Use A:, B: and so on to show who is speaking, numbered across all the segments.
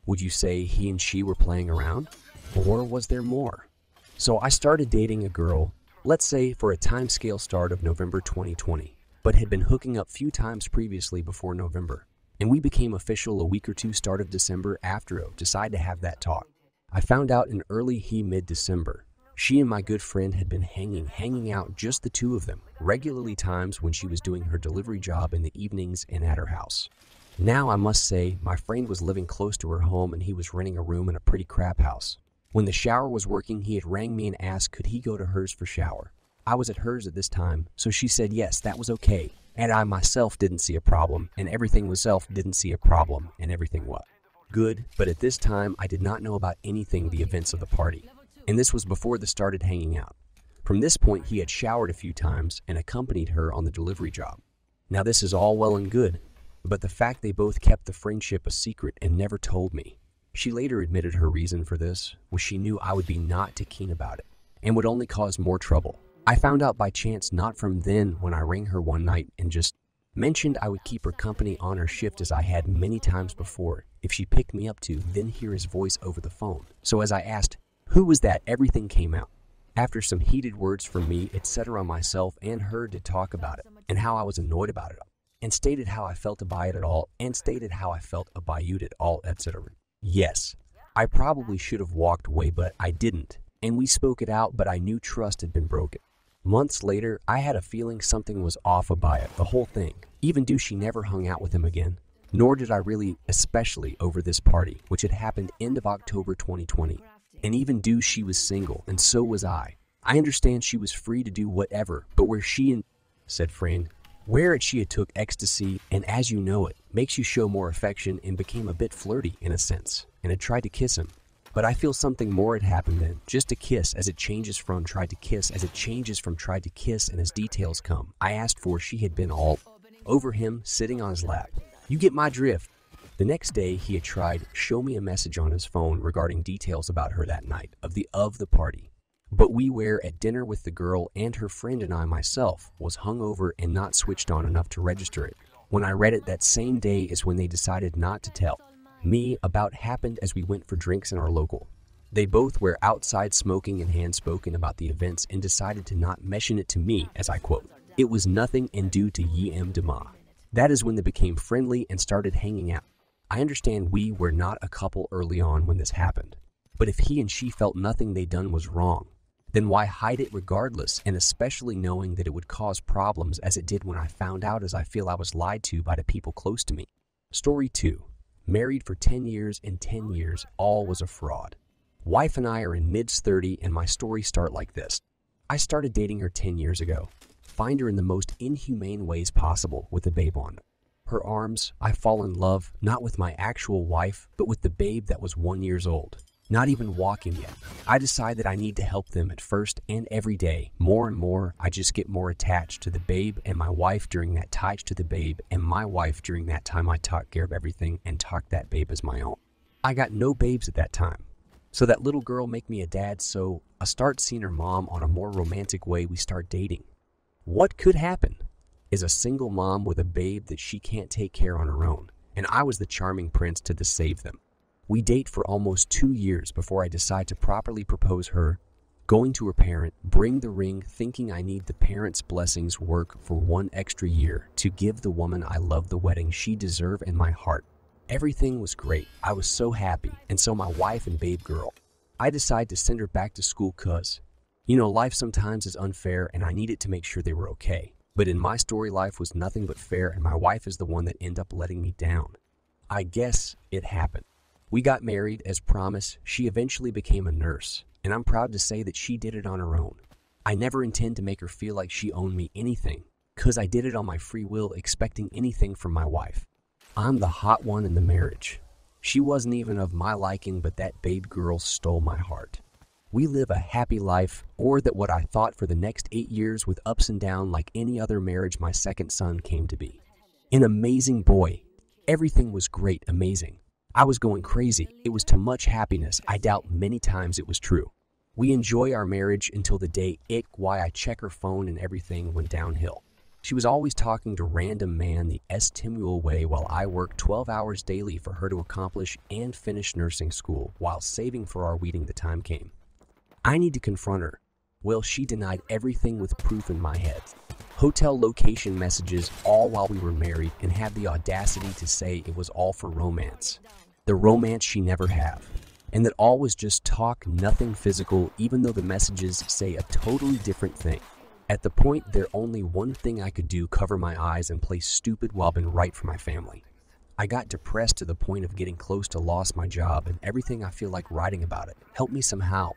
A: Would you say he and she were playing around? Or was there more? So I started dating a girl, let's say for a timescale start of November 2020, but had been hooking up few times previously before November. And we became official a week or two start of December after I decided to have that talk. I found out in early mid-December. She and my good friend had been hanging out, just the two of them, regularly times when she was doing her delivery job in the evenings and at her house. Now I must say, my friend was living close to her home and he was renting a room in a pretty crap house. When the shower was working, he had rang me and asked could he go to hers for shower. I was at hers at this time, so she said yes, that was okay. And I myself didn't see a problem, and everything was didn't see a problem, and everything was good, but at this time I did not know about anything the events of the party. And this was before they started hanging out. From this point, he had showered a few times and accompanied her on the delivery job. Now this is all well and good, but the fact they both kept the friendship a secret and never told me. She later admitted her reason for this was she knew I would be not too keen about it and would only cause more trouble. I found out by chance not from then when I rang her one night and just mentioned I would keep her company on her shift as I had many times before if she picked me up to then hear his voice over the phone. So as I asked, who was that? Everything came out. After some heated words from me, etc. myself and her did talk about it and how I was annoyed about it and stated how I felt about it all and stated how I felt about it all, etc. Yes, I probably should have walked away, but I didn't, and we spoke it out, but I knew trust had been broken. Months later, I had a feeling something was off about it, the whole thing, even though she never hung out with him again, nor did I really, especially over this party, which had happened end of October 2020, and even though she was single, and so was I. I understand she was free to do whatever, but where she and said friend, where she had took ecstasy, and as you know it, makes you show more affection and became a bit flirty in a sense, and had tried to kiss him. But I feel something more had happened then, just a kiss as it changes from tried to kiss as it changes from tried to kiss and as details come. I asked for she had been all over him, sitting on his lap. You get my drift. The next day he had tried show me a message on his phone regarding details about her that night of the party. But we were at dinner with the girl and her friend and I myself was hungover and not switched on enough to register it. When I read it that same day is when they decided not to tell me about happened as we went for drinks in our local. They both were outside smoking and hand spoken about the events and decided to not mention it to me, as I quote, it was nothing and due to Yem Dema. That is when they became friendly and started hanging out. I understand we were not a couple early on when this happened, but if he and she felt nothing they done was wrong, then why hide it regardless, and especially knowing that it would cause problems as it did when I found out, as I feel I was lied to by the people close to me. Story 2. Married for 10 years and 10 years, all was a fraud. Wife and I are in mid-30 and my story start like this. I started dating her 10 years ago. Find her in the most inhumane ways possible with a babe on her arms. I fall in love, not with my actual wife, but with the babe that was 1 year old. Not even walking yet. I decide that I need to help them at first and every day. More and more, I just get more attached to the babe and my wife during that attached to the babe and my wife during that time I took care of everything and took that babe as my own. I got no babes at that time. So that little girl make me a dad, so I start seeing her mom on a more romantic way. We start dating. What could happen is a single mom with a babe that she can't take care on her own, and I was the charming prince to save them. We date for almost 2 years before I decide to properly propose her, going to her parent, bring the ring, thinking I need the parents' blessings, work for 1 extra year to give the woman I love the wedding she deserve in my heart. Everything was great. I was so happy, and so my wife and babe girl. I decide to send her back to school cause, life sometimes is unfair and I needed to make sure they were okay. But in my story, life was nothing but fair and my wife is the one that ended up letting me down. I guess it happened. We got married as promised. She eventually became a nurse, and I'm proud to say that she did it on her own. I never intend to make her feel like she owned me anything, cause I did it on my free will, expecting anything from my wife. I'm the hot one in the marriage. She wasn't even of my liking, but that babe girl stole my heart. We live a happy life, or that what I thought for the next 8 years with ups and downs like any other marriage. My second son came to be. An amazing boy. Everything was great, amazing. I was going crazy. It was too much happiness. I doubt many times it was true. We enjoy our marriage until the day why I check her phone and everything went downhill. She was always talking to random man the estimual way while I worked 12 hours daily for her to accomplish and finish nursing school while saving for our wedding the time came. I need to confront her. Well, she denied everything with proof in my head. Hotel location messages all while we were married and had the audacity to say it was all for romance. The romance she never had. And that all was just talk, nothing physical, even though the messages say a totally different thing. At the point, there only one thing I could do, cover my eyes and play stupid while being right for my family. I got depressed to the point of getting close to lost my job and everything I feel like writing about it. Help me somehow.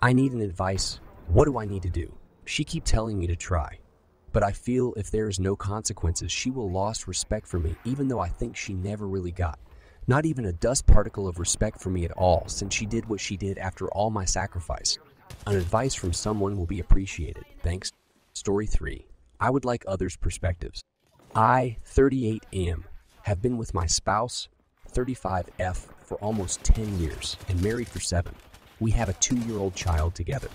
A: I need an advice. What do I need to do? She keep telling me to try. But I feel if there is no consequences, she will lost respect for me, even though I think she never really got. Not even a dust particle of respect for me at all, since she did what she did after all my sacrifice. An advice from someone will be appreciated. Thanks. Story 3. I would like others' perspectives. I, 38 am, have been with my spouse, 35F, for almost 10 years and married for 7. We have a 2-year-old child together.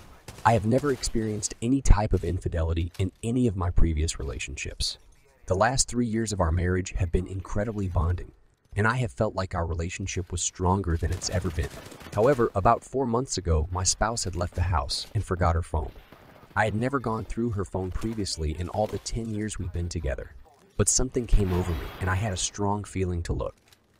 A: I have never experienced any type of infidelity in any of my previous relationships. The last 3 years of our marriage have been incredibly bonding, and I have felt like our relationship was stronger than it's ever been. However, about 4 months ago, my spouse had left the house and forgot her phone. I had never gone through her phone previously in all the 10 years we've been together, but something came over me and I had a strong feeling to look.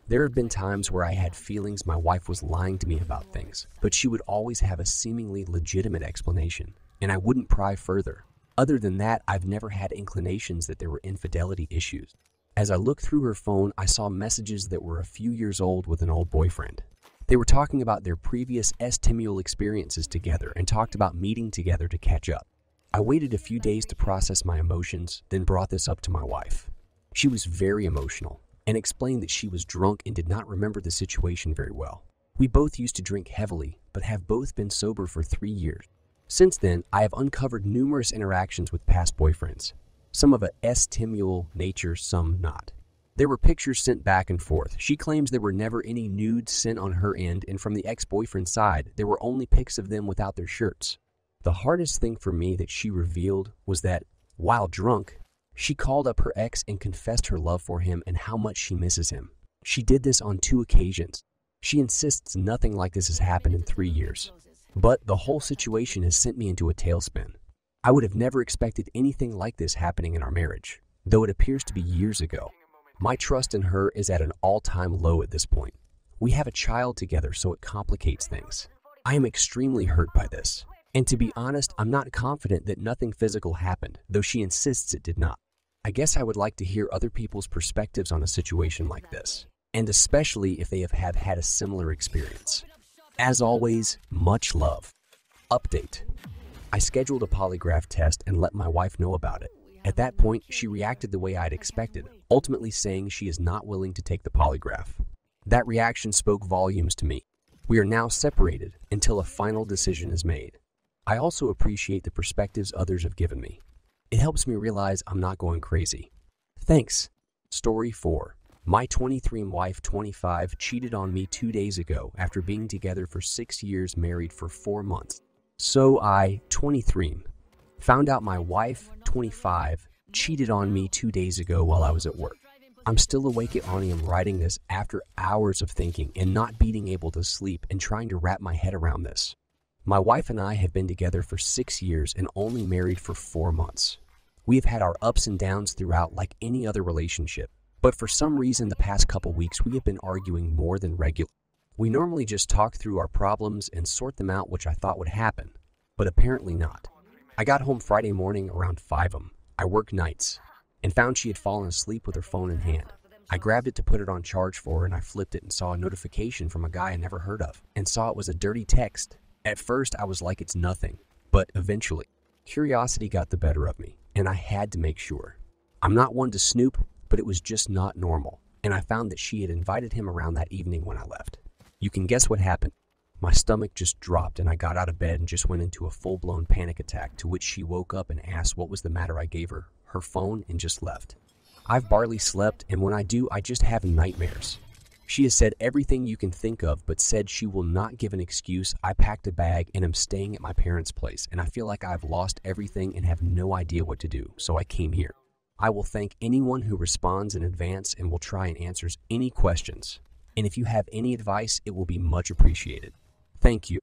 A: There have been times where I had feelings my wife was lying to me about things, but she would always have a seemingly legitimate explanation, and I wouldn't pry further. Other than that, I've never had inclinations that there were infidelity issues. As I looked through her phone, I saw messages that were a few years old with an old boyfriend. They were talking about their previous estimual experiences together and talked about meeting together to catch up. I waited a few days to process my emotions, then brought this up to my wife. She was very emotional and explained that she was drunk and did not remember the situation very well. We both used to drink heavily, but have both been sober for 3 years. Since then, I have uncovered numerous interactions with past boyfriends, some of a estimual nature, some not. There were pictures sent back and forth. She claims there were never any nudes sent on her end, and from the ex-boyfriend's side, there were only pics of them without their shirts. The hardest thing for me that she revealed was that, while drunk, she called up her ex and confessed her love for him and how much she misses him. She did this on 2 occasions. She insists nothing like this has happened in 3 years. But the whole situation has sent me into a tailspin. I would have never expected anything like this happening in our marriage, though it appears to be years ago. My trust in her is at an all-time low at this point. We have a child together, so it complicates things. I am extremely hurt by this. And to be honest, I'm not confident that nothing physical happened, though she insists it did not. I guess I would like to hear other people's perspectives on a situation like this, and especially if they have had a similar experience. As always, much love. Update. I scheduled a polygraph test and let my wife know about it. At that point, she reacted the way I'd expected, ultimately saying she is not willing to take the polygraph. That reaction spoke volumes to me. We are now separated until a final decision is made. I also appreciate the perspectives others have given me. It helps me realize I'm not going crazy. Thanks. Story 4. My 23 wife, 25, cheated on me 2 days ago after being together for 6 years, married for 4 months. So I, 23, found out my wife, 25, cheated on me 2 days ago while I was at work. I'm still awake at Onium writing this after hours of thinking and not being able to sleep and trying to wrap my head around this. My wife and I have been together for 6 years and only married for 4 months. We have had our ups and downs throughout like any other relationship, but for some reason the past couple weeks we have been arguing more than regular. We normally just talk through our problems and sort them out, which I thought would happen, but apparently not. I got home Friday morning around 5 am. I work nights, and found she had fallen asleep with her phone in hand. I grabbed it to put it on charge for her, and I flipped it and saw a notification from a guy I never heard of, and saw it was a dirty text. At first, I was like, it's nothing, but eventually, curiosity got the better of me, and I had to make sure. I'm not one to snoop, but it was just not normal, and I found that she had invited him around that evening when I left. You can guess what happened. My stomach just dropped, and I got out of bed and just went into a full-blown panic attack, to which she woke up and asked what was the matter. I gave her her phone and just left. I've barely slept, and when I do, I just have nightmares. She has said everything you can think of, but said she will not give an excuse. I packed a bag and am staying at my parents' place, and I feel like I've lost everything and have no idea what to do, so I came here. I will thank anyone who responds in advance and will try and answers any questions. And if you have any advice, it will be much appreciated. Thank you.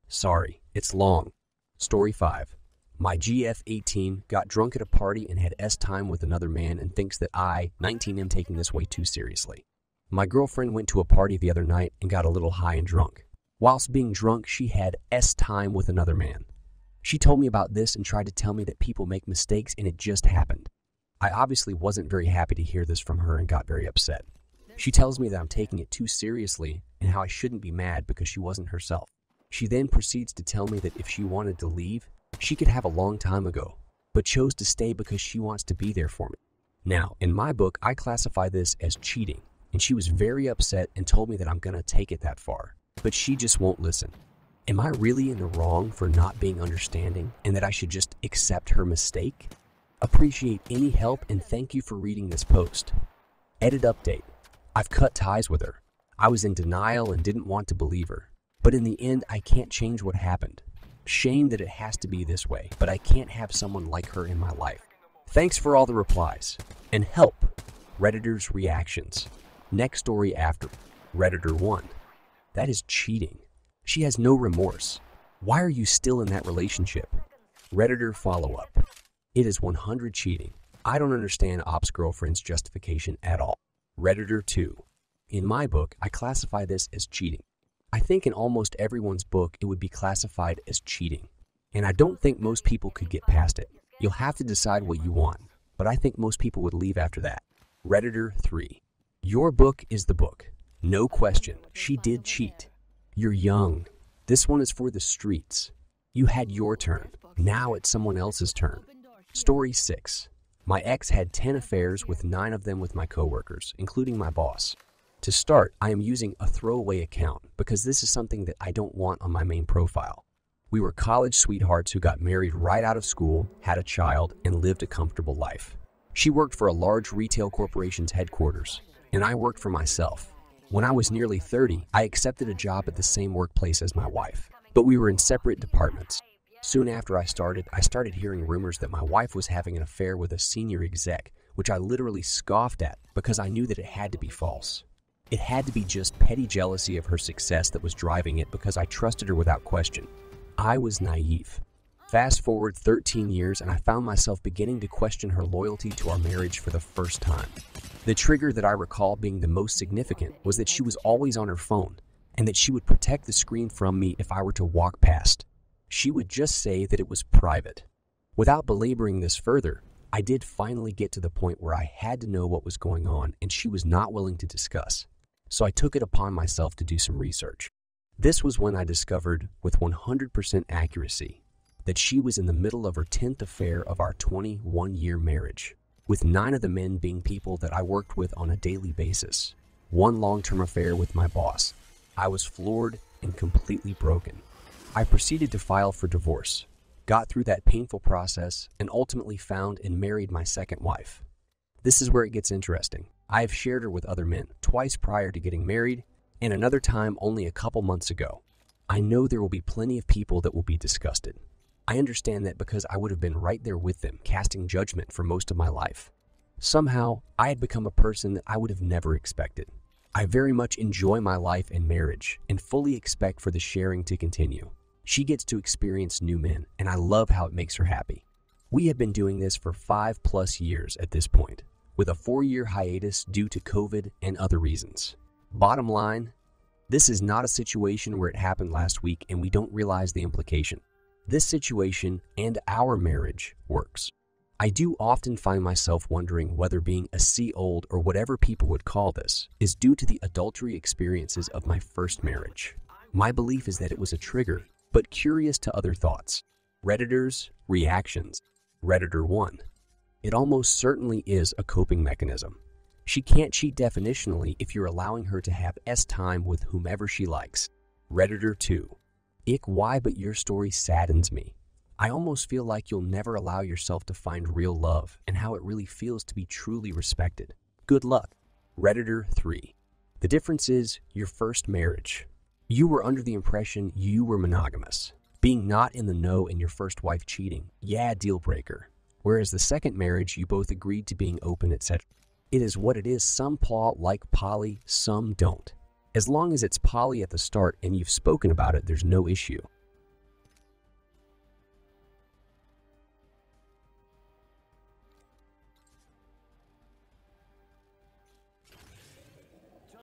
A: Sorry, it's long. Story 5. My GF18 got drunk at a party and had time with another man and thinks that I, 19, am taking this way too seriously. My girlfriend went to a party the other night and got a little high and drunk. Whilst being drunk, she had time with another man. She told me about this and tried to tell me that people make mistakes and it just happened. I obviously wasn't very happy to hear this from her and got very upset. She tells me that I'm taking it too seriously and how I shouldn't be mad because she wasn't herself. She then proceeds to tell me that if she wanted to leave, she could have a long time ago, but chose to stay because she wants to be there for me. Now, in my book, I classify this as cheating, and she was very upset and told me that I'm going to take it that far, but she just won't listen. Am I really in the wrong for not being understanding and that I should just accept her mistake? Appreciate any help and thank you for reading this post. Edit update. I've cut ties with her. I was in denial and didn't want to believe her, but in the end, I can't change what happened. Shame that it has to be this way, but I can't have someone like her in my life. Thanks for all the replies. And help. Redditor's reactions. Next story after. Redditor 1. That is cheating. She has no remorse. Why are you still in that relationship? Redditor follow-up. It is 100 cheating. I don't understand Op's girlfriend's justification at all. Redditor 2. In my book, I classify this as cheating. I think in almost everyone's book it would be classified as cheating, and I don't think most people could get past it. You'll have to decide what you want, but I think most people would leave after that. Redditor 3. Your book is the book. No question, she did cheat. You're young. This one is for the streets. You had your turn. Now it's someone else's turn. Story 6. My ex had 10 affairs with 9 of them with my coworkers, including my boss. To start, I am using a throwaway account because this is something that I don't want on my main profile. We were college sweethearts who got married right out of school, had a child, and lived a comfortable life. She worked for a large retail corporation's headquarters, and I worked for myself. When I was nearly 30, I accepted a job at the same workplace as my wife, but we were in separate departments. Soon after I started hearing rumors that my wife was having an affair with a senior exec, which I literally scoffed at because I knew that it had to be false. It had to be just petty jealousy of her success that was driving it because I trusted her without question. I was naive. Fast forward 13 years and I found myself beginning to question her loyalty to our marriage for the first time. The trigger that I recall being the most significant was that she was always on her phone and that she would protect the screen from me if I were to walk past. She would just say that it was private. Without belaboring this further, I did finally get to the point where I had to know what was going on and she was not willing to discuss. So I took it upon myself to do some research. This was when I discovered with 100% accuracy that she was in the middle of her 10th affair of our 21-year marriage, with 9 of the men being people that I worked with on a daily basis. 1 long-term affair with my boss. I was floored and completely broken. I proceeded to file for divorce, got through that painful process, and ultimately found and married my second wife. This is where it gets interesting. I have shared her with other men, twice prior to getting married, and another time only a couple months ago. I know there will be plenty of people that will be disgusted. I understand that because I would have been right there with them, casting judgment for most of my life. Somehow, I had become a person that I would have never expected. I very much enjoy my life and marriage, and fully expect for the sharing to continue. She gets to experience new men, and I love how it makes her happy. We have been doing this for 5+ years at this point, with a 4-year hiatus due to COVID and other reasons. Bottom line, this is not a situation where it happened last week and we don't realize the implication. This situation and our marriage works. I do often find myself wondering whether being a C-old or whatever people would call this is due to the adultery experiences of my first marriage. My belief is that it was a trigger, but curious to other thoughts. Redditor's reactions. Redditor 1. It almost certainly is a coping mechanism. She can't cheat definitionally if you're allowing her to have time with whomever she likes. Redditor 2. Ick, why, but your story saddens me. I almost feel like you'll never allow yourself to find real love and how it really feels to be truly respected. Good luck. Redditor 3. The difference is your first marriage. You were under the impression you were monogamous. Being not in the know and your first wife cheating, yeah, deal breaker. whereas the second marriage you both agreed to being open, etc. It is what it is. Some like poly, some don't. As long as it's poly at the start and you've spoken about it, there's no issue.